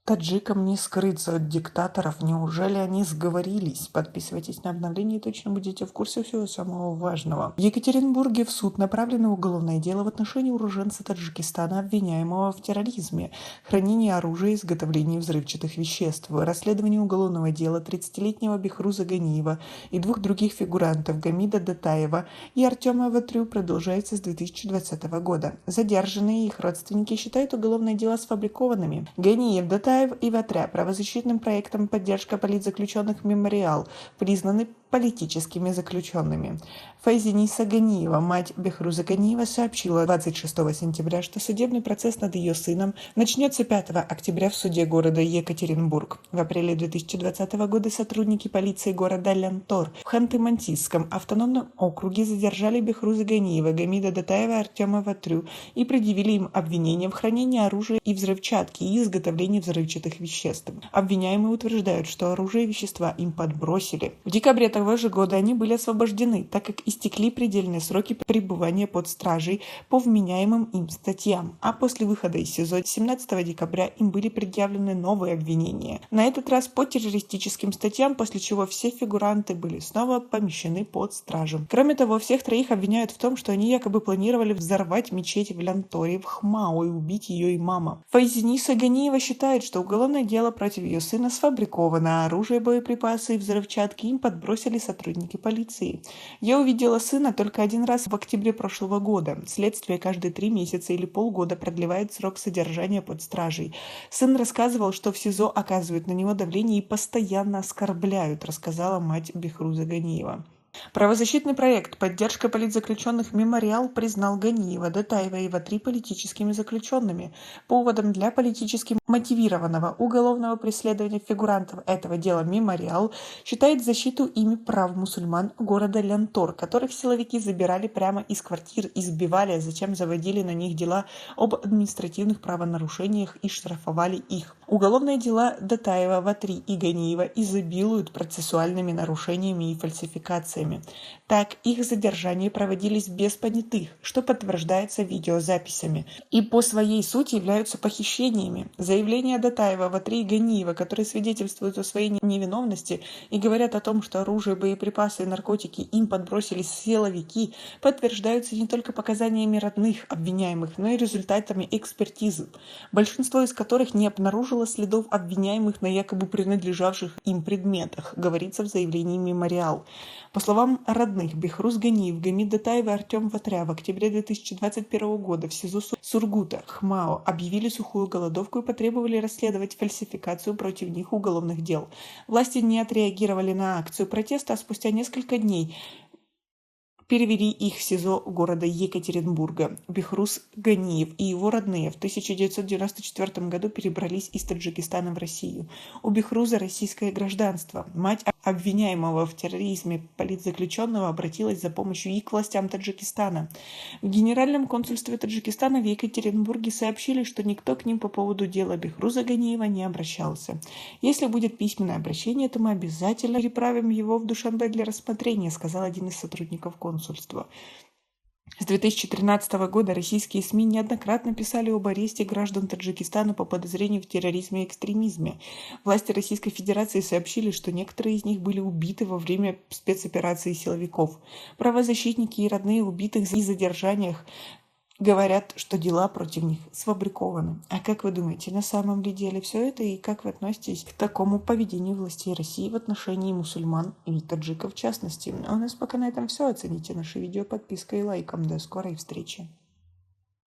Таджикам не скрыться от диктаторов, неужели они сговорились? Подписывайтесь на обновления и точно будете в курсе всего самого важного. В Екатеринбурге в суд направлено уголовное дело в отношении уроженца Таджикистана, обвиняемого в терроризме, хранении оружия и изготовлении взрывчатых веществ. Расследование уголовного дела 30-летнего Бехруза Ганиева и двух других фигурантов Гамида Датаева и Артема Ватрю продолжается с 2020 года. Задержанные и их родственники считают уголовное дело сфабрикованными. Ганиев, Датаев и Ватря правозащитным проектом «Поддержка политзаключенных Мемориал» признаны политическими заключенными. Файзиниса Ганиева, мать Бехруза Ганиева, сообщила 26 сентября, что судебный процесс над ее сыном начнется 5 октября в суде города Екатеринбург. В апреле 2020 года сотрудники полиции города Лянтор в Ханты-Мансийском автономном округе задержали Бехруза Ганиева, Гамида Датаева и Артема Ватрю и предъявили им обвинения в хранении оружия и взрывчатки и изготовлении взрывчатых веществ. Обвиняемые утверждают, что оружие и вещества им подбросили. В декабре того же года они были освобождены, так как истекли предельные сроки пребывания под стражей по вменяемым им статьям, а после выхода из СИЗО 17 декабря им были предъявлены новые обвинения. На этот раз по террористическим статьям, после чего все фигуранты были снова помещены под стражу. Кроме того, всех троих обвиняют в том, что они якобы планировали взорвать мечеть в Лянторе в Хмао и убить ее имама. Файзиниса Ганиева считает, что уголовное дело против ее сына сфабриковано, а оружие, боеприпасы и взрывчатки им подбросили сотрудники полиции. Я увидела сына только один раз в октябре прошлого года. Следствие каждые 3 месяца или полгода продлевает срок содержания под стражей. Сын рассказывал, что в СИЗО оказывают на него давление и постоянно оскорбляют, рассказала мать Бехруза Ганиева. Правозащитный проект «Поддержка политзаключенных Мемориал» признал Ганиева, Датаева и Ватри политическими заключенными. Поводом для политически мотивированного уголовного преследования фигурантов этого дела Мемориал считает защиту ими прав мусульман города Лянтор, которых силовики забирали прямо из квартир, избивали, а затем заводили на них дела об административных правонарушениях и штрафовали их. Уголовные дела Датаева, Ватри и Ганиева изобилуют процессуальными нарушениями и фальсификациями. Так, их задержания проводились без понятых, что подтверждается видеозаписями, и по своей сути являются похищениями. Заявления Датаева, Ватри и Ганиева, которые свидетельствуют о своей невиновности и говорят о том, что оружие, боеприпасы и наркотики им подбросили силовики, подтверждаются не только показаниями родных обвиняемых, но и результатами экспертизы, большинство из которых не обнаружило следов обвиняемых на якобы принадлежавших им предметах, говорится в заявлении Мемориал. По словам родных, Бехруз Ганиев, Гамид Датаев и Артем Ватря в октябре 2021 года в СИЗО Сургута, Хмао, объявили сухую голодовку и потребовали расследовать фальсификацию против них уголовных дел. Власти не отреагировали на акцию протеста, а спустя несколько дней перевели их в СИЗО города Екатеринбурга. Бехруз Ганиев и его родные в 1994 году перебрались из Таджикистана в Россию. У Бехруза российское гражданство. Мать обвиняемого в терроризме политзаключенного обратилась за помощью и к властям Таджикистана. В Генеральном консульстве Таджикистана в Екатеринбурге сообщили, что никто к ним по поводу дела Бехруза Ганиева не обращался. Если будет письменное обращение, то мы обязательно переправим его в Душанбе для рассмотрения, сказал один из сотрудников консульства. С 2013 года российские СМИ неоднократно писали об аресте граждан Таджикистана по подозрению в терроризме и экстремизме. Власти Российской Федерации сообщили, что некоторые из них были убиты во время спецоперации силовиков. Правозащитники и родные убитых и задержаниях говорят, что дела против них сфабрикованы. А как вы думаете, на самом ли деле все это, и как вы относитесь к такому поведению властей России в отношении мусульман и таджиков в частности? А у нас пока на этом все. Оцените наше видео подпиской и лайком. До скорой встречи.